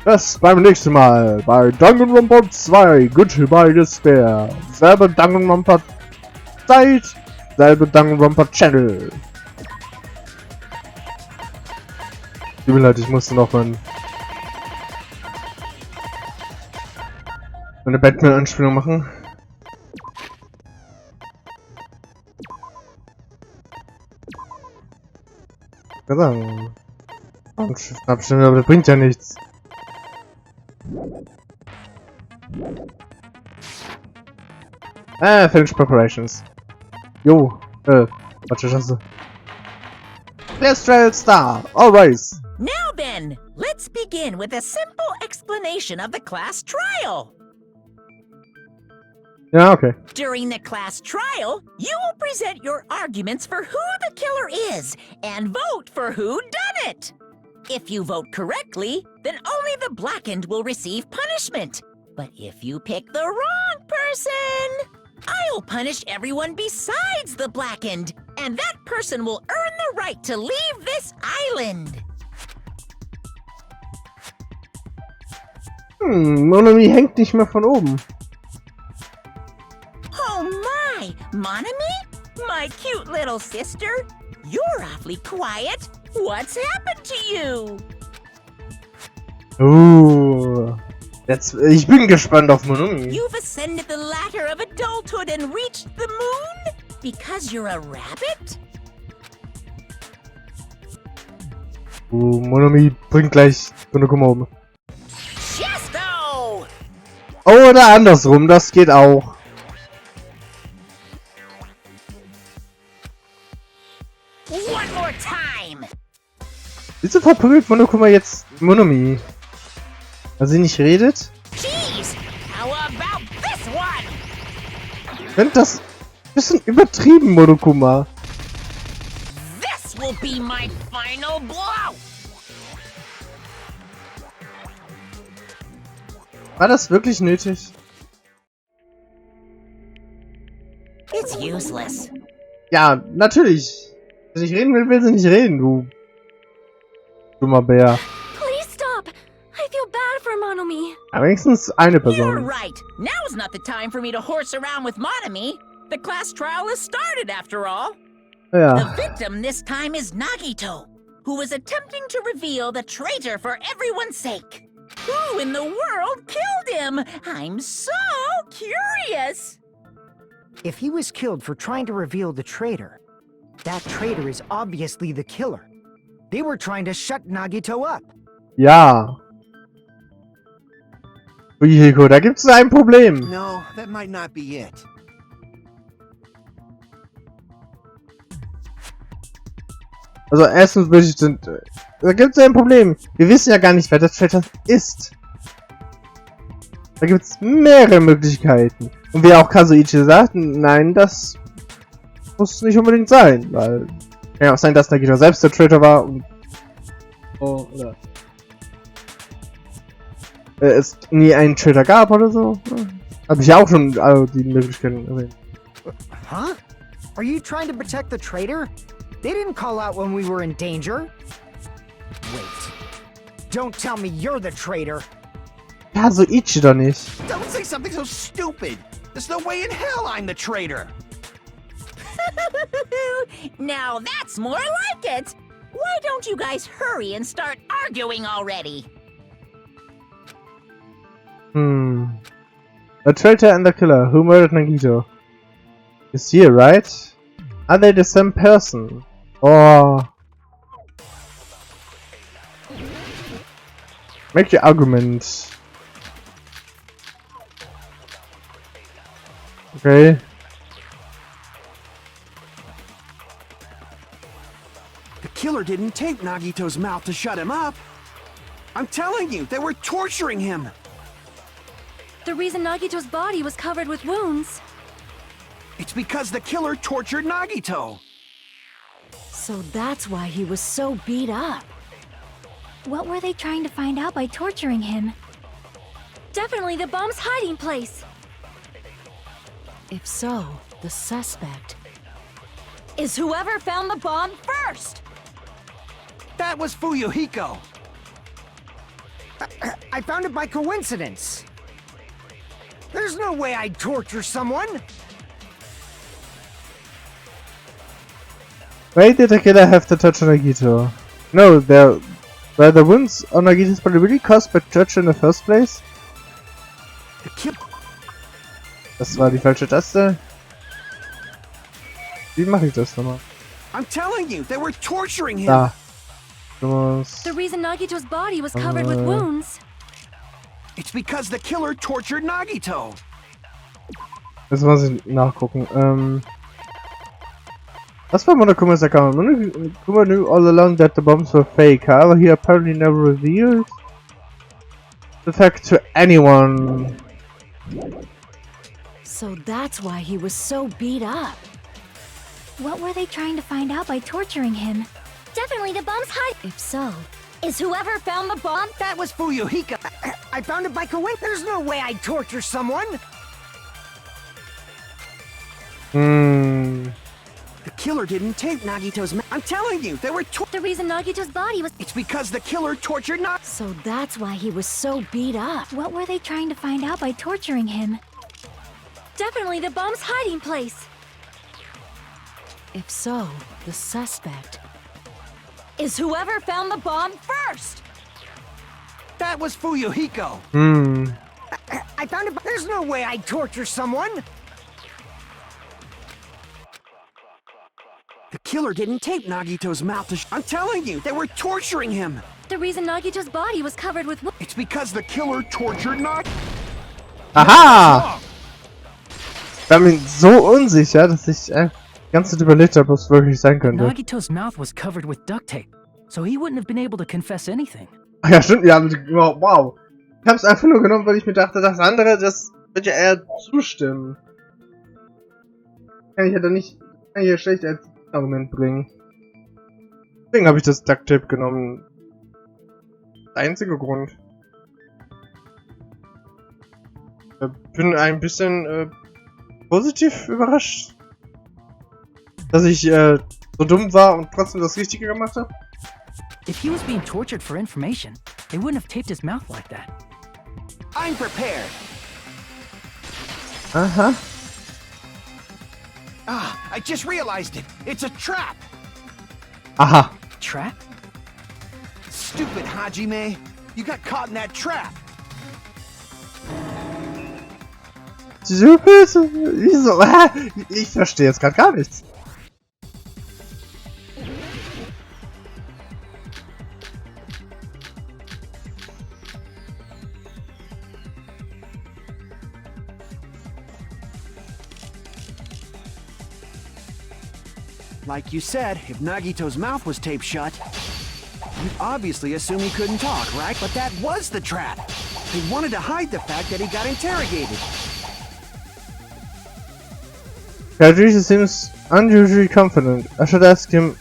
Das beim nächsten Mal bei Danganronpa 2 Goodbye Despair. Selbe Danganronpa Zeit, selbe Danganronpa Channel. Tut mir leid, ich musste noch meine Batman-Anspielung machen. Ich kann sagen. Abstände, aber das bringt ja nichts. Finish preparations. Jo, warte, Scheiße. Let's try it start, always. Now then, let's begin with a simple explanation of the class trial. Ja, okay. During the class trial, you will present your arguments for who the killer is and vote for who done it. If you vote correctly, then only the blackened will receive punishment. But if you pick the wrong person, I'll punish everyone besides the blackened, and that person will earn the right to leave this island. Monami hängt nicht mehr von oben. Oh my, Monami? My cute little sister? You're awfully quiet. What's happened to you? Jetzt, ich bin gespannt auf Monami. You've ascended the ladder of adulthood and reached the moon? Because you're a rabbit? Monami bringt gleich Monokuma um. Chesto! Oder andersrum, das geht auch. One more time! Wieso verprügelt Monokuma jetzt Monami? Weil sie nicht redet? Jeez! How about this one? Ich finde das ein bisschen übertrieben, Monokuma. This will be my final blow! War das wirklich nötig? It's useless. Ja, natürlich. Wenn ich reden will, will sie nicht reden, du dummer Bär. Please stop. I feel bad for Monomi. Ja, wenigstens eine You're Person. right. Now's not the time for me to horse around with Monami. The class trial has started, after all. The Ja. victim this time is Nagito, who was attempting to reveal the traitor for everyone's sake. Who in the world killed him? I'm so curious. If he was killed for trying to reveal the traitor, that traitor is obviously the killer. They were trying to shut Nagito up. Ja. Hiko, da gibt's ein Problem. No, that might not be it. Also erstens da gibt's ein Problem. Wir wissen ja gar nicht, wer das Traitor ist. Da gibt's mehrere Möglichkeiten. Und wie auch Kazuichi sagt, nein, das muss nicht unbedingt sein, weil kann ja auch sein, dass Nagito selbst der Traitor war und oder es nie einen Traitor gab oder so. Habe ich ja auch schon die Möglichkeiten erwähnt. Huh? Are you trying to protect the traitor? They didn't call out when we were in danger. Wait. Don't tell me you're the traitor. Kazuichi doch nicht. Don't say something so stupid. There's no way in hell I'm the traitor. Now that's more like it. Why don't you guys hurry and start arguing already? The traitor and the killer who murdered Nagito is here, right? Are they the same person? Or make the argument. Okay. The killer didn't tape Nagito's mouth to shut him up. I'm telling you, they were torturing him. The reason Nagito's body was covered with wounds. It's because the killer tortured Nagito. So that's why he was so beat up. What were they trying to find out by torturing him? Definitely the bomb's hiding place. If so, the suspect is whoever found the bomb first. That was Fuyuhiko. I found it by coincidence. There's no way I'd torture someone. Why did the killer have to touch Nagito? No, were the wounds on Nagito's body really caused by torture in the first place? Das war die falsche Taste. Wie mache ich das nochmal? I'm telling you, they were torturing him. Da. Du musst... The reason Nagito's body was covered with wounds. It's because the killer tortured Nagito. Jetzt muss ich nachgucken. Was war Monokuma's account? Monokuma knew all along that the bombs were fake, however he apparently never revealed the fact to anyone. So that's why he was so beat up. What were they trying to find out by torturing him? Definitely the bomb's hide. If so, is whoever found the bomb? That was Fuyuhika. I found it by coincidence. There's no way I'd torture someone. The killer didn't tape Nagito's mouth. I'm telling you, they were The reason Nagito's body was... It's because the killer tortured Nagito. So that's why he was so beat up. What were they trying to find out by torturing him? Definitely the bomb's hiding place. If so, the suspect is whoever found the bomb first. That was Fuyuhiko. I found it. There's no way I'd torture someone. The killer didn't tape Nagito's mouth to I'm telling you, they were torturing him. The reason Nagito's body was covered with It's because the killer tortured Nagito. Aha! Ich war mir so unsicher, dass ich die ganze Zeit überlegt habe, was es wirklich sein könnte. Nagito's mouth was covered with duct tape, so he wouldn't have been able to confess anything. Ach ja, stimmt, ja, wow. Ich hab's einfach nur genommen, weil ich mir dachte, das andere, das wird ja eher zustimmen. Kann ich ja dann nicht, kann ich ja schlecht als Argument bringen. Deswegen habe ich das Duct Tape genommen. Der einzige Grund. Ich bin ein bisschen positiv überrascht, dass ich so dumm war und trotzdem das Richtige gemacht habe. If he was being tortured for information, they wouldn't have taped his mouth like that. I'm prepared. Aha. Ah, I just realized it. It's a trap. Aha. Trap? Stupid Hajime. You got caught in that trap. Stupid? Wieso? Ich verstehe jetzt gerade gar nichts. Like you said, if Nagito's mouth was taped shut, you'd obviously assume he couldn't talk, right? But that was the trap. They wanted to hide the fact that he got interrogated. Kadrishi seems unusually confident. I should ask him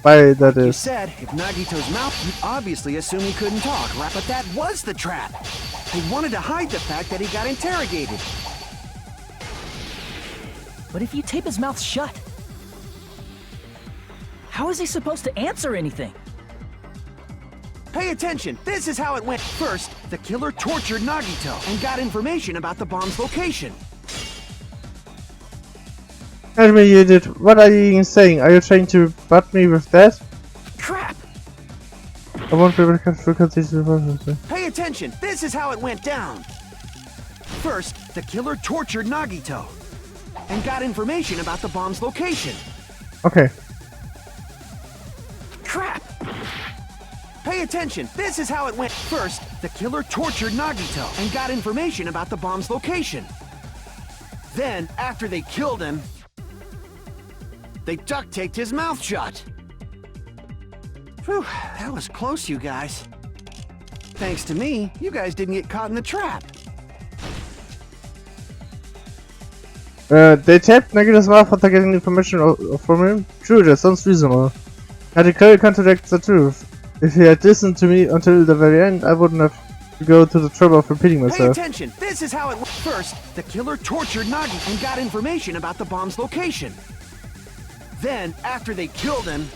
why that You is. said, if Nagito's mouth, you'd obviously assume he couldn't talk, right? But that was the trap. They wanted to hide the fact that he got interrogated. But if you tape his mouth shut, how is he supposed to answer anything? Pay attention, this is how it went. First, the killer tortured Nagito and got information about the bomb's location. Tell me you did. What are you even saying? Are you trying to butt me with that? Crap! I won't be able to catch this. Pay attention, this is how it went down. First, the killer tortured Nagito and got information about the bomb's location. Okay. Crap! Pay attention, this is how it went. First, the killer tortured Nagito and got information about the bomb's location. Then, after they killed him, they duct taped his mouth shut. Whew, that was close, you guys. Thanks to me, you guys didn't get caught in the trap. They tapped Nagito's mouth after getting information from him? True, that sounds reasonable. Had the clearly contradicts the truth. If he had listened to me until the very end, I wouldn't have to go to the trouble of repeating Pay myself. attention, this is how it went. First, the killer tortured Nagi and got information about the bomb's location. Then, after they killed him...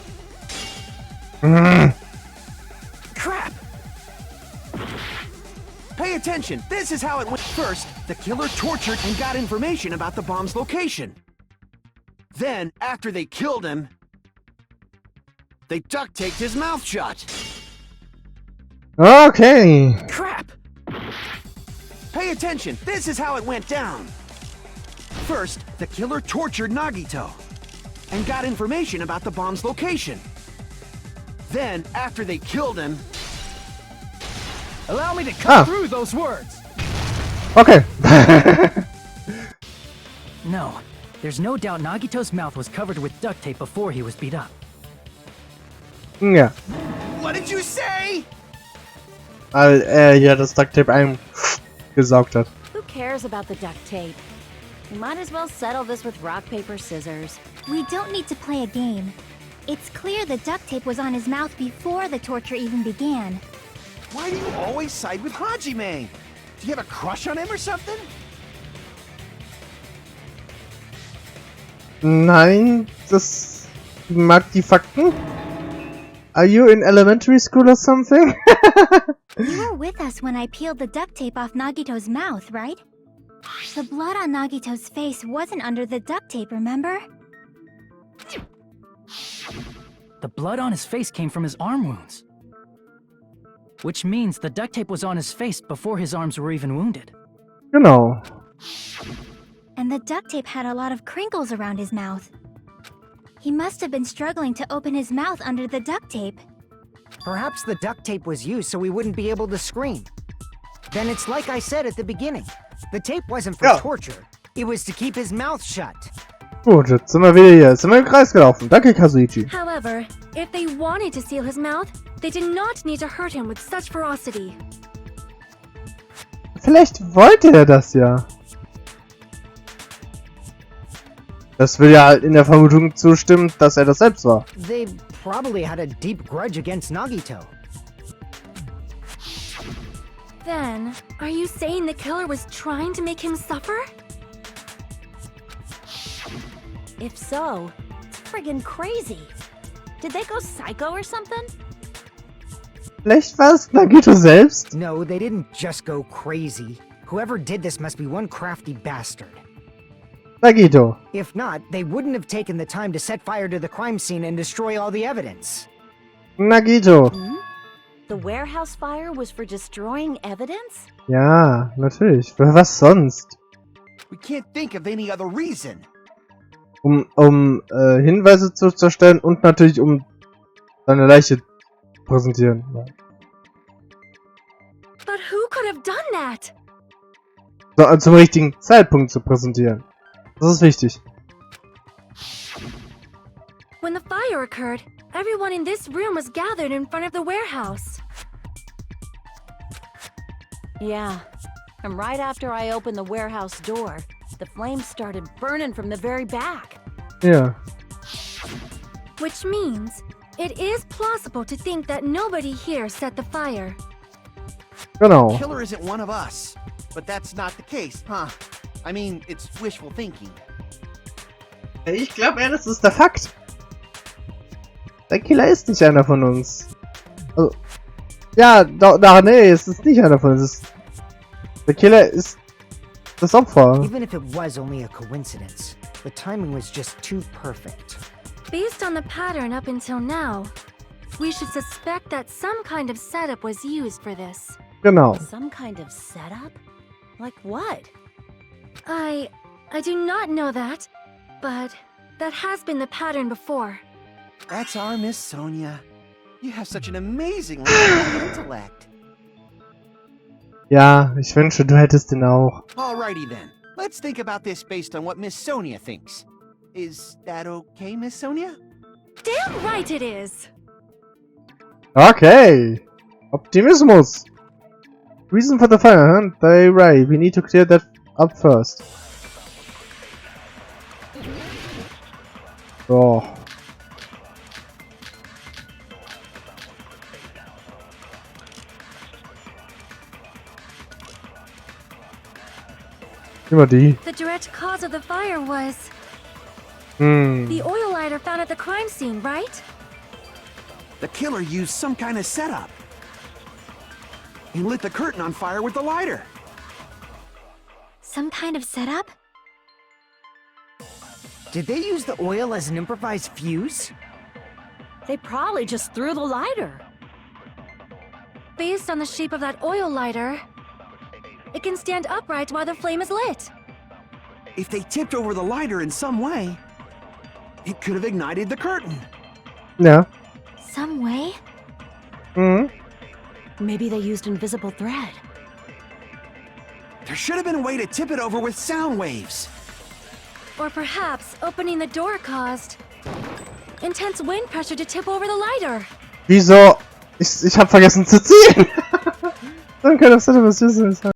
Crap! Pay attention, this is how it went. First, the killer tortured and got information about the bomb's location. Then, after they killed him, they duct taped his mouth shut. Okay. Crap! Pay attention, this is how it went down. First, the killer tortured Nagito and got information about the bomb's location. Then, after they killed him... Allow me to cut through those words! Okay. No, there's no doubt Nagito's mouth was covered with duct tape before he was beat up. Ja. What did you say? Weil hier das Ducktape eingesaugt hat. Who cares about the duct tape? We might as well settle this with rock, paper, scissors. We don't need to play a game. It's clear the duct tape was on his mouth before the torture even began. Why do you always side with Hajime? Do you have a crush on him or something? Nein, das mag die Fakten. Are you in elementary school or something? You were with us when I peeled the duct tape off Nagito's mouth, right? The blood on Nagito's face wasn't under the duct tape, remember? The blood on his face came from his arm wounds. Which means the duct tape was on his face before his arms were even wounded. Genau. And the duct tape had a lot of crinkles around his mouth. He must have been struggling to open his mouth under the duct tape. Perhaps the duct tape was used so he wouldn't be able to scream. Then it's like I said at the beginning. The tape wasn't for torture. It was to keep his mouth shut. Gut, jetzt sind wir wieder hier. Jetzt sind wir im Kreis gelaufen. Danke, Kazuichi. However, if they wanted to seal his mouth, they did not need to hurt him with such ferocity. Vielleicht wollte er das ja. Das will ja halt in der Vermutung zustimmen, dass er das selbst war. They probably had a deep grudge against Nagito. Then, are you saying the killer was trying to make him suffer? If so, it's friggin' crazy. Did they go psycho or something? Vielleicht war es Nagito selbst? No, they didn't just go crazy. Whoever did this must be one crafty bastard. Nagito. If not, they wouldn't have taken the time to set fire to the crime scene and destroy all the evidence. Nagito. The warehouse fire was for destroying evidence? Ja, natürlich. Für was sonst? We can't think of any other reason. Hinweise zu zerstören und natürlich seine Leiche zu präsentieren. Ja. But who could have done that? So, zum richtigen Zeitpunkt zu präsentieren. Das ist wichtig. When the fire occurred, everyone in this room was gathered in front of the warehouse. Yeah, and right after I opened the warehouse door, the flames started burning from the very back. Ja. Which means, it is plausible to think that nobody here set the fire. Genau. The killer isn't one of us. But that's not the case, huh? I mean, it's wishful thinking. Ich glaube das ist der Fakt. Der Killer ist nicht einer von uns. Also, ja, nee, es ist nicht einer von uns. Der Killer ist das Opfer. Even if it was only a coincidence, the timing was just too perfect. Based on the pattern up until now, we should suspect that some kind of setup was used for this. Genau. Some kind of setup? Like what? I do not know that, but that has been the pattern before. That's our Miss Sonia. You have such an amazing intellect. Ja, ich wünsche, du hättest ihn auch. Alrighty then. Let's think about this based on what Miss Sonia thinks. Is that okay, Miss Sonia? Damn right it is! Okay. Optimismus. Reason for the fire, huh? They're right. We need to clear that up first. So. Immer die. The direct cause of the fire was Hm. the oil lighter found at the crime scene, right? The killer used some kind of setup. and lit the curtain on fire with the lighter. Some kind of setup? Did they use the oil as an improvised fuse? They probably just threw the lighter. Based on the shape of that oil lighter, it can stand upright while the flame is lit. If they tipped over the lighter in some way, it could have ignited the curtain. Ja. Some way? Mhm. Maybe they used invisible thread. There should have been a way to tip it over with sound waves. Or perhaps opening the door caused intense wind pressure to tip over the lighter. Wieso? Ich hab vergessen zu ziehen. Dann kann das nicht was wissen.